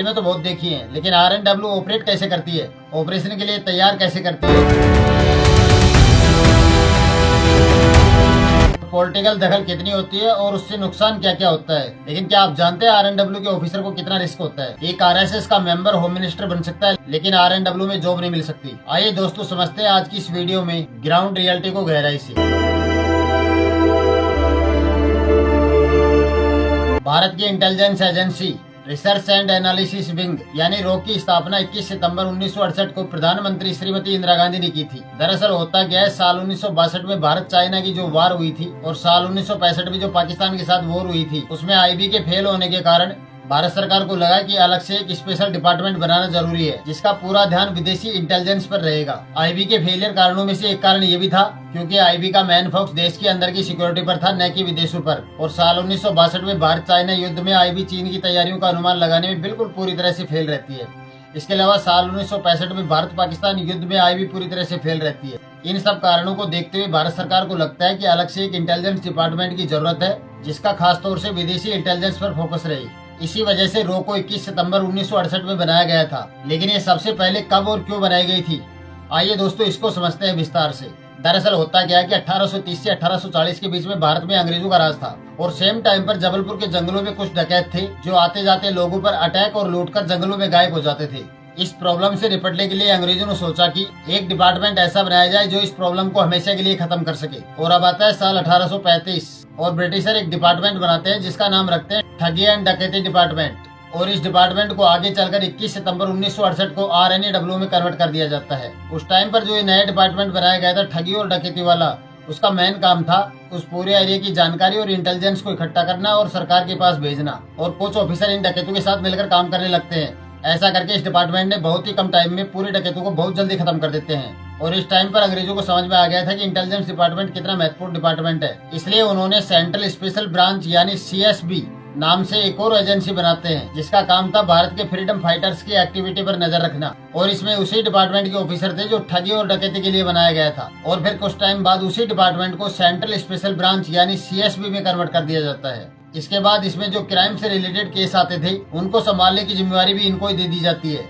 फिल्में तो बहुत देखी हैं, लेकिन RNW ऑपरेट कैसे करती है, ऑपरेशन के लिए तैयार कैसे करती है, पॉलिटिकल दखल कितनी होती है और उससे नुकसान क्या क्या होता है। लेकिन क्या आप जानते हैं RNW के ऑफिसर को कितना रिस्क होता है। एक RSS का मेंबर होम मिनिस्टर बन सकता है, लेकिन RNW में जॉब नहीं मिल सकती। आइए दोस्तों समझते हैं आज की इस वीडियो में ग्राउंड रियलिटी को गहराई से। भारत की intelligence agency research and analysis wing यानी रॉक की स्थापना 21 सितंबर 1968 को प्रधानमंत्री श्रीमती इंदिरा गांधी ने की थी। दरअसल होता क्या है, साल 1962 में भारत चाइना की जो वार हुई थी और साल 1965 में जो पाकिस्तान के साथ वॉर हुई थी, उसमें IB के फेल होने के कारण भारत सरकार को लगा कि अलग से एक स्पेशल डिपार्टमेंट बनाना जरूरी है, जिसका पूरा ध्यान विदेशी इंटेलिजेंस पर रहेगा। IB के फेलियर कारणों में से एक कारण ये भी था क्योंकि IB का मेन फोकस देश के अंदर की सिक्योरिटी पर था, न कि विदेशों पर। और साल 1962 में भारत चाइना युद्ध में IB चीन की तैयारियों का अनुमान लगाने में बिल्कुल पूरी तरह से फेल रहती है। इसके अलावा साल 1965 में भारत पाकिस्तान युद्ध में IB पूरी तरह से फेल रहती है। इन सब कारणों को देखते हुए भारत सरकार को लगता है कि अलग से एक इंटेलिजेंस डिपार्टमेंट की जरूरत है, जिसका खास तौर से विदेशी इंटेलिजेंस पर फोकस रहे। इसी वजह से रॉ को 21 सितंबर 1968 में बनाया गया था। लेकिन ये सबसे पहले कब और क्यों बनाई गई थी, आइए दोस्तों इसको समझते हैं विस्तार से। दरअसल होता क्या है कि 1830 से 1840 के बीच में भारत में अंग्रेजों का राज था और सेम टाइम पर जबलपुर के जंगलों में कुछ डकैत थे जो आते जाते लोगों पर अटैक और लूटकर जंगलों में गायब हो जाते थे। इस प्रॉब्लम से निपटने के लिए अंग्रेजों ने सोचा कि एक डिपार्टमेंट ऐसा बनाया जाए जो इस प्रॉब्लम को हमेशा के लिए खत्म कर सके। और अब आता है साल 1835 और ब्रिटिशर एक डिपार्टमेंट बनाते हैं जिसका नाम रखते हैं ठगी एंड डकैती डिपार्टमेंट। और इस डिपार्टमेंट को आगे चलकर 21 सितंबर 1968 को RNAW में कन्वर्ट कर दिया जाता है। उस टाइम पर जो ये नया डिपार्टमेंट बनाया गया था ठगी और डकैती वाला, उसका मेन काम था उस पूरे एरिया की जानकारी और इंटेलिजेंस को इकट्ठा करना और सरकार के पास भेजना। और कुछ ऑफिसर इन डकैतों के साथ मिलकर काम करने लगते हैं। ऐसा करके इस डिपार्टमेंट ने बहुत ही कम टाइम में पूरे डकैतों को बहुत जल्दी खत्म कर देते हैं। और इस टाइम पर अंग्रेजों को समझ में आ गया था कि इंटेलिजेंस डिपार्टमेंट कितना महत्वपूर्ण डिपार्टमेंट है। इसलिए उन्होंने सेंट्रल स्पेशल ब्रांच यानी CSB नाम से एक और एजेंसी बनाते हैं, जिसका काम था भारत के फ्रीडम फाइटर्स की एक्टिविटी पर नजर रखना। और इसमें उसी डिपार्टमेंट के ऑफिसर थे जो ठगी और डकैती के लिए बनाया गया था। और फिर कुछ टाइम बाद उसी डिपार्टमेंट को सेंट्रल स्पेशल ब्रांच यानी CSB में कन्वर्ट कर दिया जाता है। इसके बाद इसमें जो क्राइम से रिलेटेड केस आते थे उनको संभालने की जिम्मेवारी भी इनको ही दे दी जाती है।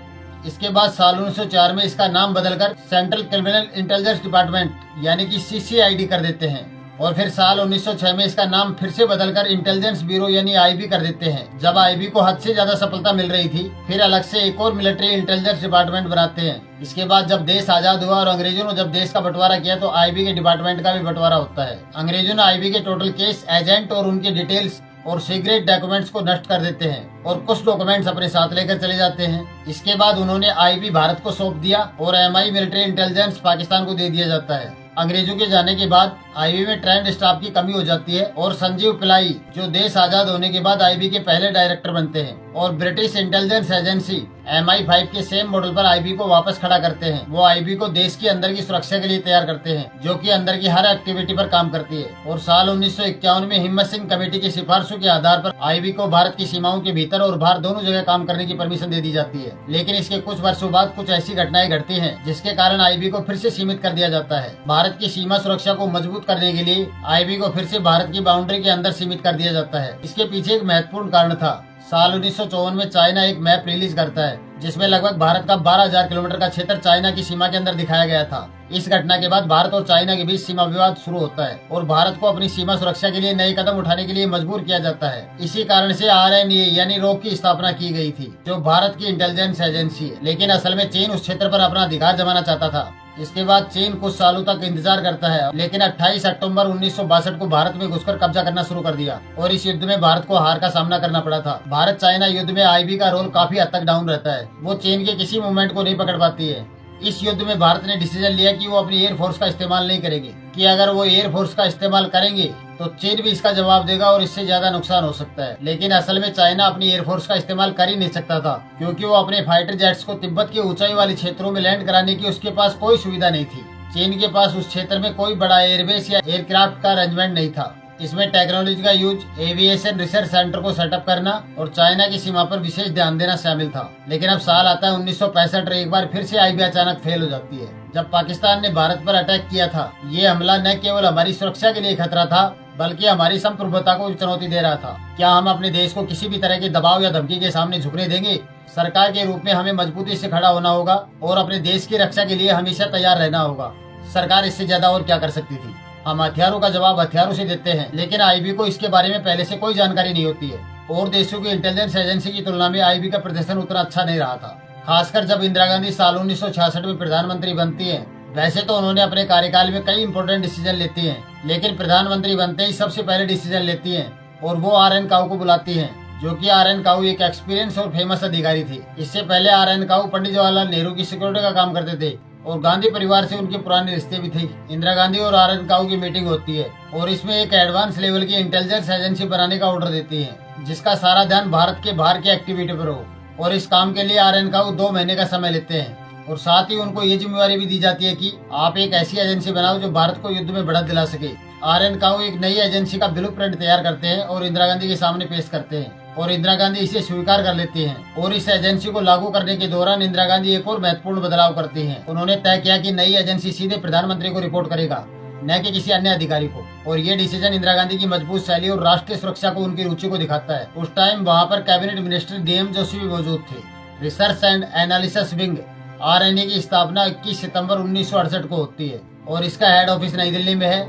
इसके बाद साल 1904 में इसका नाम बदलकर सेंट्रल क्रिमिनल इंटेलिजेंस डिपार्टमेंट यानी कि CCID कर देते हैं। और फिर साल 1906 में इसका नाम फिर से बदलकर इंटेलिजेंस ब्यूरो यानी IB कर देते हैं। जब IB को हद से ज्यादा सफलता मिल रही थी, फिर अलग से एक और मिलिट्री इंटेलिजेंस डिपार्टमेंट बनाते हैं। इसके बाद जब देश आजाद हुआ और अंग्रेजों ने जब देश का बंटवारा किया तो IB के डिपार्टमेंट का भी बंटवारा होता है। अंग्रेजों ने IB के टोटल केस, एजेंट और उनके डिटेल्स और सीक्रेट डॉक्यूमेंट्स को नष्ट कर देते हैं और कुछ डॉक्यूमेंट्स अपने साथ लेकर चले जाते हैं। इसके बाद उन्होंने IB भारत को सौंप दिया और MI मिलिट्री इंटेलिजेंस पाकिस्तान को दे दिया जाता है। अंग्रेजों के जाने के बाद IB में ट्रेंड स्टाफ की कमी हो जाती है और संजीव पिल्लाई जो देश आजाद होने के बाद IB के पहले डायरेक्टर बनते हैं और ब्रिटिश इंटेलिजेंस एजेंसी MI5 के सेम मॉडल पर IB को वापस खड़ा करते हैं। वो IB को देश के अंदर की सुरक्षा के लिए तैयार करते हैं, जो कि अंदर की हर एक्टिविटी पर काम करती है। और साल 1951 में हिम्मत सिंह कमेटी की सिफारिशों के आधार पर IB को भारत की सीमाओं के भीतर और बाहर दोनों जगह काम करने की परमिशन दे दी जाती है। लेकिन इसके कुछ वर्षों बाद कुछ ऐसी घटनाएं घटती हैं जिसके कारण IB को फिर से सीमित कर दिया जाता है। भारत की सीमा सुरक्षा को मजबूत करने के लिए IB को फिर से भारत की बाउंड्री के अंदर सीमित कर दिया जाता है। इसके पीछे एक महत्वपूर्ण कारण था। साल 1954 में चाइना एक मैप रिलीज करता है जिसमें लगभग भारत का 12,000 किलोमीटर का क्षेत्र चाइना की सीमा के अंदर दिखाया गया था। इस घटना के बाद भारत और चाइना के बीच सीमा विवाद शुरू होता है और भारत को अपनी सीमा सुरक्षा के लिए नए कदम उठाने के लिए मजबूर किया जाता है। इसी कारण से RNA यानी रॉ की स्थापना की गई थी, जो भारत की इंटेलिजेंस एजेंसी है। लेकिन असल में चीन उस क्षेत्र पर अपना अधिकार जमाना चाहता था। इसके बाद चीन कुछ सालों तक इंतजार करता है, लेकिन 28 अक्टूबर 1962 को भारत में घुसकर कब्जा करना शुरू कर दिया और इस युद्ध में भारत को हार का सामना करना पड़ा था। भारत चाइना युद्ध में IB का रोल काफी हद तक डाउन रहता है। वो चीन के किसी मूवमेंट को नहीं पकड़ पाती है। इस युद्ध में भारत ने डिसीजन लिया कि वो अपनी एयरफोर्स का इस्तेमाल नहीं करेंगे, कि अगर वो एयरफोर्स का इस्तेमाल करेंगे तो चीन भी इसका जवाब देगा और इससे ज्यादा नुकसान हो सकता है। लेकिन असल में चाइना अपनी एयरफोर्स का इस्तेमाल कर ही नहीं सकता था, क्योंकि वो अपने फाइटर जेट्स को तिब्बत की ऊंचाई वाले क्षेत्रों में लैंड कराने की उसके पास कोई सुविधा नहीं थी। चीन के पास उस क्षेत्र में कोई बड़ा एयरबेस या एयरक्राफ्ट का अरेंजमेंट नहीं था। इसमें टेक्नोलॉजी का यूज, एविएशन रिसर्च सेंटर को सेटअप करना और चाइना की सीमा पर विशेष ध्यान देना शामिल था। लेकिन अब साल आता है 1965 और एक बार फिर से IB अचानक फेल हो जाती है। जब पाकिस्तान ने भारत पर अटैक किया था, ये हमला न केवल हमारी सुरक्षा के लिए खतरा था बल्कि हमारी संप्रभुता को चुनौती दे रहा था। क्या हम अपने देश को किसी भी तरह के दबाव या धमकी के सामने झुकने देंगे? सरकार के रूप में हमें मजबूती से खड़ा होना होगा और अपने देश की रक्षा के लिए हमेशा तैयार रहना होगा। सरकार इससे ज्यादा और क्या कर सकती थी। हम हथियारों का जवाब हथियारों से देते हैं, लेकिन आईबी को इसके बारे में पहले से कोई जानकारी नहीं होती है और देशों की इंटेलिजेंस एजेंसी की तुलना में आईबी का प्रदर्शन उतना अच्छा नहीं रहा था। खासकर जब इंदिरा गांधी साल 1966 में प्रधानमंत्री बनती है। वैसे तो उन्होंने अपने कार्यकाल में कई इंपोर्टेंट डिसीजन लेती हैं, लेकिन प्रधानमंत्री बनते ही सबसे पहले डिसीजन लेती हैं और वो RN काऊ को बुलाती हैं, जो कि RN काऊ एक एक्सपीरियंस और फेमस अधिकारी थे। इससे पहले RN काऊ पंडित जवाहरलाल नेहरू की सिक्योरिटी का काम करते थे और गांधी परिवार से उनके पुराने रिश्ते भी थे। इंदिरा गांधी और RN काऊ की मीटिंग होती है और इसमें एक एडवांस लेवल की इंटेलिजेंस एजेंसी बनाने का ऑर्डर देती है, जिसका सारा ध्यान भारत के बाहर की एक्टिविटी पर हो। और इस काम के लिए RN काऊ 2 महीने का समय लेते हैं और साथ ही उनको ये जिम्मेवारी भी दी जाती है कि आप एक ऐसी एजेंसी बनाओ जो भारत को युद्ध में बढ़त दिला सके। RN काऊ एक नई एजेंसी का ब्लूप्रिंट तैयार करते हैं और इंदिरा गांधी के सामने पेश करते हैं और इंदिरा गांधी इसे स्वीकार कर लेती हैं। और इस एजेंसी को लागू करने के दौरान इंदिरा गांधी एक और महत्वपूर्ण बदलाव करती हैं। उन्होंने तय किया कि नई एजेंसी सीधे प्रधानमंत्री को रिपोर्ट करेगा, न कि किसी अन्य अधिकारी को। और ये डिसीजन इंदिरा गांधी की मजबूत शैली और राष्ट्रीय सुरक्षा को उनकी रुचि को दिखाता है। उस टाइम वहाँ पर कैबिनेट मिनिस्टर DM जोशी भी मौजूद थे। Research and analysis wing RNA की स्थापना 21 सितंबर 1968 को होती है और इसका हेड ऑफिस नई दिल्ली में है।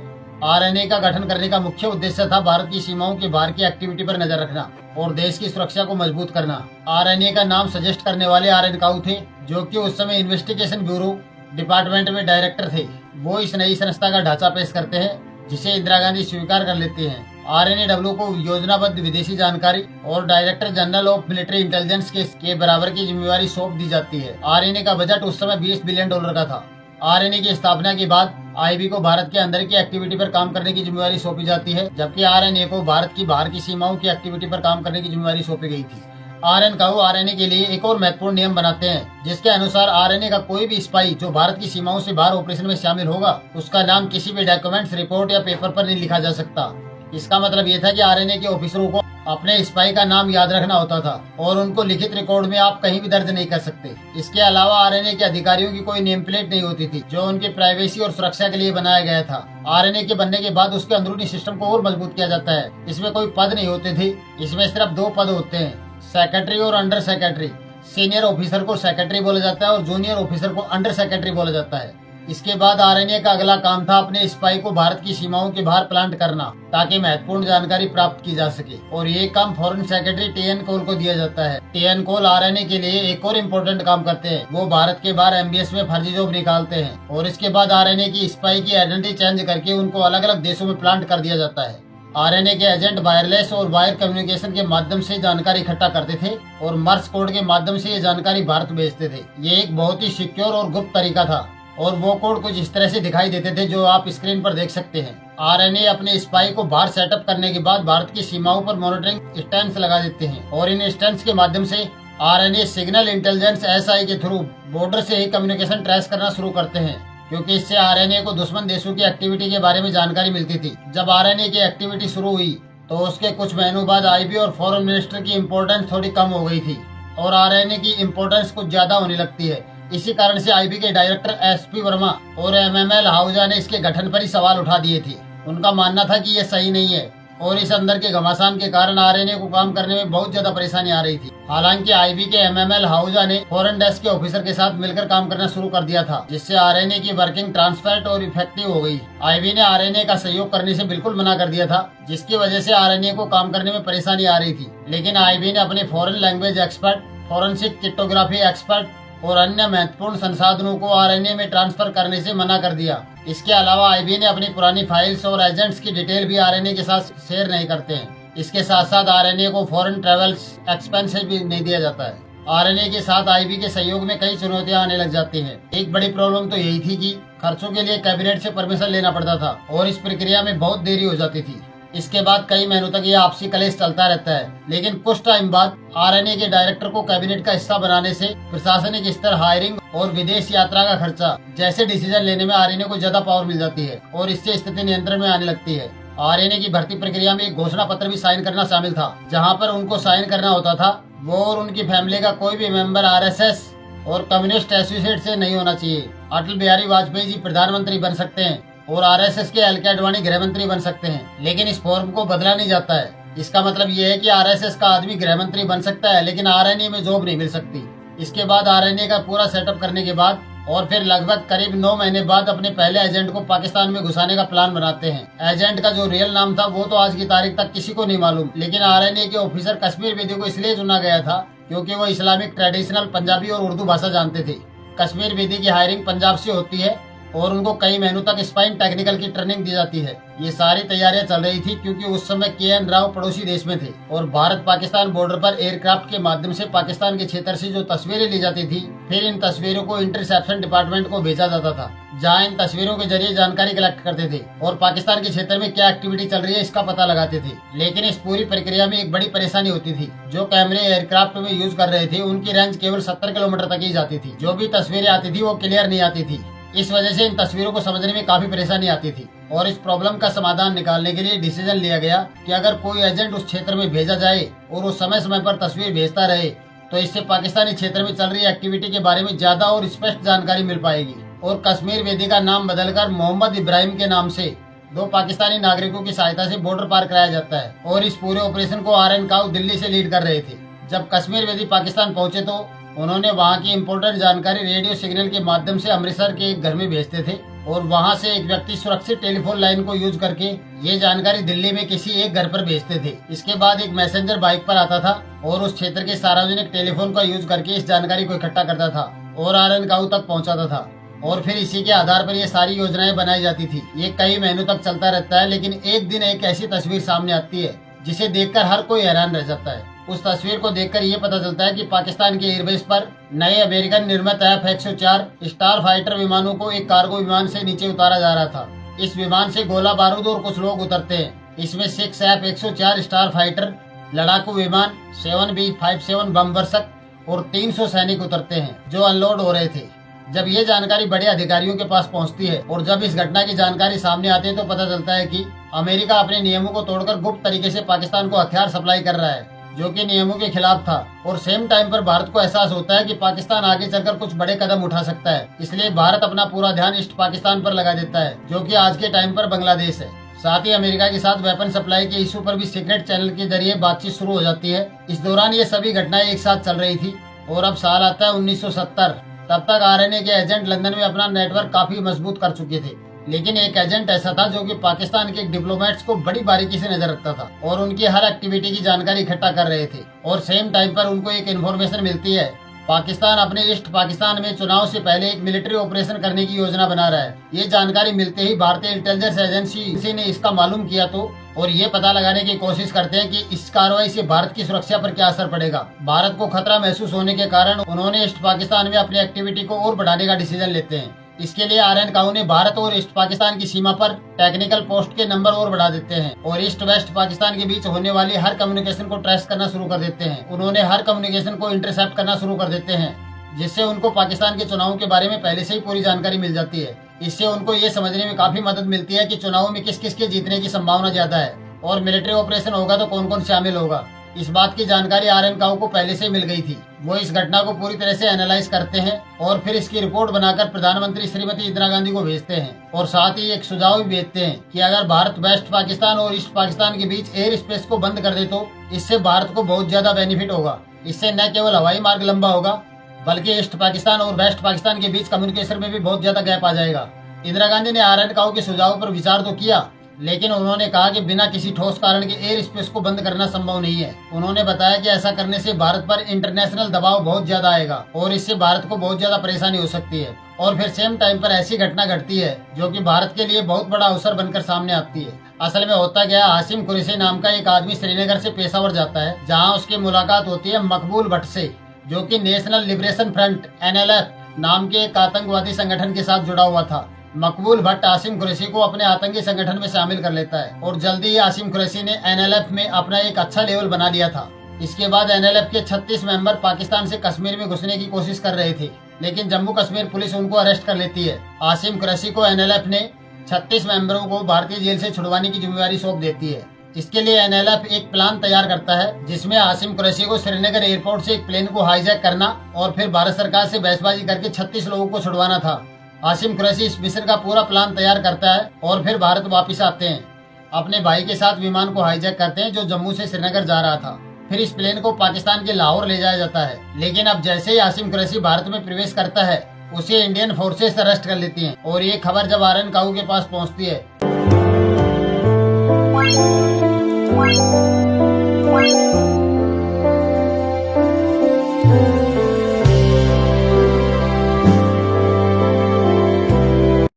RNA का गठन करने का मुख्य उद्देश्य था भारत की सीमाओं के बाहर की एक्टिविटी पर नजर रखना और देश की सुरक्षा को मजबूत करना। RNA का नाम सजेस्ट करने वाले RN काऊ थे, जो कि उस समय इन्वेस्टिगेशन ब्यूरो डिपार्टमेंट में डायरेक्टर थे। वो इस नई संस्था का ढांचा पेश करते हैं, जिसे इंदिरा गांधी स्वीकार कर लेती हैं। RNAW को योजनाबद्ध विदेशी जानकारी और director general of military intelligence के बराबर की जिम्मेवारी सौंप दी जाती है। RNA का बजट उस समय $20 बिलियन का था। RNA की स्थापना के बाद IB को भारत के अंदर की एक्टिविटी पर काम करने की जिम्मेवारी सौंपी जाती है, जबकि RNA को भारत की बाहर की सीमाओं की एक्टिविटी पर काम करने की जिम्मेवारी सौंपी गई थी। RN काऊ RNA के लिए एक और महत्वपूर्ण नियम बनाते हैं, जिसके अनुसार RNA का कोई भी स्पाई जो भारत की सीमाओं से बाहर ऑपरेशन में शामिल होगा, उसका नाम किसी भी डॉक्यूमेंट्स, रिपोर्ट या पेपर पर नहीं लिखा जा सकता। इसका मतलब ये था कि RNA के ऑफिसरों को अपने स्पाई का नाम याद रखना होता था और उनको लिखित रिकॉर्ड में आप कहीं भी दर्ज नहीं कर सकते। इसके अलावा RNA के अधिकारियों की कोई नेम प्लेट नहीं होती थी, जो उनकी प्राइवेसी और सुरक्षा के लिए बनाया गया था। RNA के बनने के बाद उसके अंदरूनी सिस्टम को और मजबूत किया जाता है। इसमें कोई पद नहीं होते थे, इसमें सिर्फ 2 पद होते हैं, सेक्रेटरी और अंडर सेक्रेटरी। सीनियर ऑफिसर को सेक्रेटरी बोला जाता है और जूनियर ऑफिसर को अंडर सेक्रेटरी बोला जाता है। इसके बाद RNA का अगला काम था अपने स्पाई को भारत की सीमाओं के बाहर प्लांट करना, ताकि महत्वपूर्ण जानकारी प्राप्त की जा सके। और ये काम फॉरेन सेक्रेटरी TN कोल को दिया जाता है। TN कोल RNA के लिए एक और इम्पोर्टेंट काम करते हैं। वो भारत के बाहर MBS में फर्जी जॉब निकालते हैं और इसके बाद RNA की स्पाई की आइडेंटिटी चेंज करके उनको अलग अलग देशों में प्लांट कर दिया जाता है। RNA के एजेंट वायरलेस और वायर कम्युनिकेशन के माध्यम से जानकारी इकट्ठा करते थे और मर्स कोड के माध्यम से ये जानकारी भारत भेजते थे। ये एक बहुत ही सिक्योर और गुप्त तरीका था और वो कोड कुछ इस तरह से दिखाई देते थे, जो आप स्क्रीन पर देख सकते हैं। RNA अपने स्पाई को बाहर सेटअप करने के बाद भारत की सीमाओं पर मॉनिटरिंग स्टैंड्स लगा देते हैं और इन स्टैंड्स के माध्यम से RNA सिग्नल इंटेलिजेंस SI के थ्रू बॉर्डर से ही कम्युनिकेशन ट्रेस करना शुरू करते हैं, क्योंकि इससे RNA को दुश्मन देशों की एक्टिविटी के बारे में जानकारी मिलती थी। जब RNA की एक्टिविटी शुरू हुई तो उसके कुछ महीनों बाद IB और फॉरेन मिनिस्टर की इम्पोर्टेंस थोड़ी कम हो गई थी और RNA की इम्पोर्टेंस कुछ ज्यादा होने लगती है। इसी कारण से IB के डायरेक्टर SP वर्मा और MML आहूजा ने इसके गठन पर ही सवाल उठा दिए थे। उनका मानना था कि यह सही नहीं है और इस अंदर के घमासान के कारण RNA को काम करने में बहुत ज्यादा परेशानी आ रही थी। हालांकि IB के MML आहूजा ने फॉरेन डेस्क के ऑफिसर के साथ मिलकर काम करना शुरू कर दिया था, जिससे RNA की वर्किंग ट्रांसपेरेंट और इफेक्टिव हो गई। IB ने RNA का सहयोग करने से बिल्कुल मना कर दिया था, जिसकी वजह से RNA को काम करने में परेशानी आ रही थी। लेकिन IB ने अपने foreign language expert, forensic cryptography expert और अन्य महत्वपूर्ण संसाधनों को RNA में ट्रांसफर करने से मना कर दिया। इसके अलावा IB ने अपनी पुरानी फाइल्स और एजेंट्स की डिटेल भी RNA के साथ शेयर नहीं करते हैं। इसके साथ साथ RNA को फॉरेन ट्रेवल्स एक्सपेंसेस भी नहीं दिया जाता है। RNA के साथ IB के सहयोग में कई चुनौतियां आने लग जाती हैं। एक बड़ी प्रॉब्लम तो यही थी कि खर्चों के लिए कैबिनेट से परमिशन लेना पड़ता था और इस प्रक्रिया में बहुत देरी हो जाती थी। इसके बाद कई महीनों तक ये आपसी कलेश चलता रहता है। लेकिन कुछ टाइम बाद RNA के डायरेक्टर को कैबिनेट का हिस्सा बनाने से प्रशासनिक स्तर, हायरिंग और विदेश यात्रा का खर्चा जैसे डिसीजन लेने में RNA को ज्यादा पावर मिल जाती है और इससे स्थिति नियंत्रण में आने लगती है। RNA की भर्ती प्रक्रिया में एक घोषणा पत्र भी साइन करना शामिल था, जहाँ पर उनको साइन करना होता था वो और उनकी फैमिली का कोई भी मेंबर RSS और कम्युनिस्ट एसोसिएट से नहीं होना चाहिए। अटल बिहारी वाजपेयी जी प्रधानमंत्री बन सकते हैं और RSS के LK आडवाणी गृह मंत्री बन सकते हैं, लेकिन इस फॉर्म को बदला नहीं जाता है। इसका मतलब ये है कि आरएसएस का आदमी गृह मंत्री बन सकता है, लेकिन आरएनए में जॉब नहीं मिल सकती। इसके बाद आरएनए का पूरा सेटअप करने के बाद और फिर लगभग करीब 9 महीने बाद अपने पहले एजेंट को पाकिस्तान में घुसाने का प्लान बनाते हैं। एजेंट का जो रियल नाम था वो तो आज की तारीख तक किसी को नहीं मालूम, लेकिन आरएनए के ऑफिसर कश्मीर बेदी को इसलिए चुना गया था क्योंकि वो इस्लामिक ट्रेडिशनल पंजाबी और उर्दू भाषा जानते थे। कश्मीर बेदी की हायरिंग पंजाब से होती है और उनको कई महीनों तक स्पाइन टेक्निकल की ट्रेनिंग दी जाती है। ये सारी तैयारियां चल रही थी क्योंकि उस समय KN राव पड़ोसी देश में थे और भारत पाकिस्तान बॉर्डर पर एयरक्राफ्ट के माध्यम से पाकिस्तान के क्षेत्र से जो तस्वीरें ली जाती थी, फिर इन तस्वीरों को इंटरसेप्शन डिपार्टमेंट को भेजा जाता था, जहां इन तस्वीरों के जरिए जानकारी कलेक्ट करते थे और पाकिस्तान के क्षेत्र में क्या एक्टिविटी चल रही है इसका पता लगाते थे। लेकिन इस पूरी प्रक्रिया में एक बड़ी परेशानी होती थी। जो कैमरे एयरक्राफ्ट में यूज कर रहे थे उनकी रेंज केवल 70 किलोमीटर तक ही जाती थी। जो भी तस्वीरें आती थी वो क्लियर नहीं आती थी। इस वजह से इन तस्वीरों को समझने में काफी परेशानी आती थी और इस प्रॉब्लम का समाधान निकालने के लिए डिसीजन लिया गया कि अगर कोई एजेंट उस क्षेत्र में भेजा जाए और वो समय समय पर तस्वीर भेजता रहे तो इससे पाकिस्तानी क्षेत्र में चल रही एक्टिविटी के बारे में ज्यादा और स्पष्ट जानकारी मिल पाएगी। और कश्मीर बेदी का नाम बदलकर मोहम्मद इब्राहिम के नाम से 2 पाकिस्तानी नागरिकों की सहायता से बॉर्डर पार कराया जाता है और इस पूरे ऑपरेशन को RN काऊ दिल्ली से लीड कर रहे थे। जब कश्मीर बेदी पाकिस्तान पहुंचे तो उन्होंने वहां की इम्पोर्टेंट जानकारी रेडियो सिग्नल के माध्यम से अमृतसर के एक घर में भेजते थे और वहां से एक व्यक्ति सुरक्षित टेलीफोन लाइन को यूज करके ये जानकारी दिल्ली में किसी एक घर पर भेजते थे। इसके बाद एक मैसेंजर बाइक पर आता था और उस क्षेत्र के सार्वजनिक टेलीफोन का यूज करके इस जानकारी को इकट्ठा करता था और RN काऊ तक पहुँचाता था और फिर इसी के आधार पर ये सारी योजनाएं बनाई जाती थी। ये कई महीनों तक चलता रहता है, लेकिन एक दिन एक ऐसी तस्वीर सामने आती है जिसे देखकर हर कोई हैरान रह जाता है। उस तस्वीर को देखकर ये पता चलता है कि पाकिस्तान के एयरबेस पर नए अमेरिकन निर्मित F-104 स्टार फाइटर विमानों को एक कार्गो विमान से नीचे उतारा जा रहा था। इस विमान से गोला बारूद और कुछ लोग उतरते हैं। इसमें 6 F-104 स्टार फाइटर, लड़ाकू विमान, 7B-57 बम वर्षक और 300 सैनिक उतरते हैं जो अनलोड हो रहे थे। जब ये जानकारी बड़े अधिकारियों के पास पहुंचती है और जब इस घटना की जानकारी सामने आती है तो पता चलता है कि अमेरिका अपने नियमों को तोड़कर गुप्त तरीके से पाकिस्तान को हथियार सप्लाई कर रहा है, जो कि नियमों के खिलाफ था। और सेम टाइम पर भारत को एहसास होता है कि पाकिस्तान आगे चलकर कुछ बड़े कदम उठा सकता है, इसलिए भारत अपना पूरा ध्यान ईस्ट पाकिस्तान पर लगा देता है, जो कि आज के टाइम पर बांग्लादेश है। साथ ही अमेरिका के साथ वेपन सप्लाई के इशू पर भी सीक्रेट चैनल के जरिए बातचीत शुरू हो जाती है। इस दौरान ये सभी घटनाएं एक साथ चल रही थी और अब साल आता है 1970। तब तक RNA के एजेंट लंदन में अपना नेटवर्क काफी मजबूत कर चुके थे, लेकिन एक एजेंट ऐसा था जो कि पाकिस्तान के डिप्लोमेट्स को बड़ी बारीकी से नजर रखता था और उनकी हर एक्टिविटी की जानकारी इकट्ठा कर रहे थे। और सेम टाइम पर उनको एक इन्फॉर्मेशन मिलती है, पाकिस्तान अपने ईस्ट पाकिस्तान में चुनाव से पहले एक मिलिट्री ऑपरेशन करने की योजना बना रहा है। ये जानकारी मिलते ही भारतीय इंटेलिजेंस एजेंसी ने इसका मालूम किया तो और ये पता लगाने की कोशिश करते हैं कि इस कार्रवाई से भारत की सुरक्षा पर क्या असर पड़ेगा। भारत को खतरा महसूस होने के कारण उन्होंने ईस्ट पाकिस्तान में अपनी एक्टिविटी को और बढ़ाने का डिसीजन लेते हैं। इसके लिए RN काऊ ने भारत और ईस्ट पाकिस्तान की सीमा पर टेक्निकल पोस्ट के नंबर और बढ़ा देते हैं और ईस्ट वेस्ट पाकिस्तान के बीच होने वाली हर कम्युनिकेशन को ट्रेस करना शुरू कर देते हैं। उन्होंने हर कम्युनिकेशन को इंटरसेप्ट करना शुरू कर देते हैं, जिससे उनको पाकिस्तान के चुनावों के बारे में पहले से ही पूरी जानकारी मिल जाती है। इससे उनको ये समझने में काफी मदद मिलती है कि चुनाव में किस किस के जीतने की संभावना ज्यादा है और मिलिट्री ऑपरेशन होगा तो कौन कौन शामिल होगा। इस बात की जानकारी RN काऊ को पहले से मिल गई थी। वो इस घटना को पूरी तरह से एनालाइज करते हैं और फिर इसकी रिपोर्ट बनाकर प्रधानमंत्री श्रीमती इंदिरा गांधी को भेजते हैं और साथ ही एक सुझाव भी भेजते हैं कि अगर भारत वेस्ट पाकिस्तान और ईस्ट पाकिस्तान के बीच एयर स्पेस को बंद कर दे तो इससे भारत को बहुत ज्यादा बेनिफिट होगा। इससे न केवल हवाई मार्ग लंबा होगा बल्कि ईस्ट पाकिस्तान और वेस्ट पाकिस्तान के बीच कम्युनिकेशन में भी बहुत ज्यादा गैप आ जाएगा। इंदिरा गांधी ने RN काऊ के सुझाव पर विचार तो किया, लेकिन उन्होंने कहा कि बिना किसी ठोस कारण के एयर स्पेस को बंद करना संभव नहीं है। उन्होंने बताया कि ऐसा करने से भारत पर इंटरनेशनल दबाव बहुत ज्यादा आएगा और इससे भारत को बहुत ज्यादा परेशानी हो सकती है। और फिर सेम टाइम पर ऐसी घटना घटती है जो कि भारत के लिए बहुत बड़ा अवसर बनकर सामने आती है। असल में होता गया, हाशिम कुरैशी नाम का एक आदमी श्रीनगर से पेशावर जाता है, जहाँ उसकी मुलाकात होती है मकबूल भट्ट से, जो कि नेशनल लिबरेशन फ्रंट NLF नाम के एक आतंकवादी संगठन के साथ जुड़ा हुआ था। मकबूल भट्ट हाशिम कुरैशी को अपने आतंकी संगठन में शामिल कर लेता है और जल्दी ही हाशिम कुरैशी ने NLF में अपना एक अच्छा लेवल बना लिया था। इसके बाद NLF के 36 मेंबर पाकिस्तान से कश्मीर में घुसने की कोशिश कर रहे थे, लेकिन जम्मू कश्मीर पुलिस उनको अरेस्ट कर लेती है। हाशिम कुरैशी को NLF ने 36 मेंबरों को भारतीय जेल से छुड़वाने की जिम्मेदारी सौंप देती है। इसके लिए NLF एक प्लान तैयार करता है, जिसमें हाशिम कुरैशी को श्रीनगर एयरपोर्ट से एक प्लेन को हाईजैक करना और फिर भारत सरकार से बहसबाजी करके 36 लोगों को छुड़वाना था। हाशिम कुरैशी इस मिशन का पूरा प्लान तैयार करता है और फिर भारत वापस आते हैं। अपने भाई के साथ विमान को हाईजैक करते हैं जो जम्मू से श्रीनगर जा रहा था। फिर इस प्लेन को पाकिस्तान के लाहौर ले जाया जाता है। लेकिन अब जैसे ही आसिम कुरैशी भारत में प्रवेश करता है, उसे इंडियन फोर्सेस अरेस्ट कर लेती हैं और ये खबर जब आर्यन काऊ के पास पहुंचती है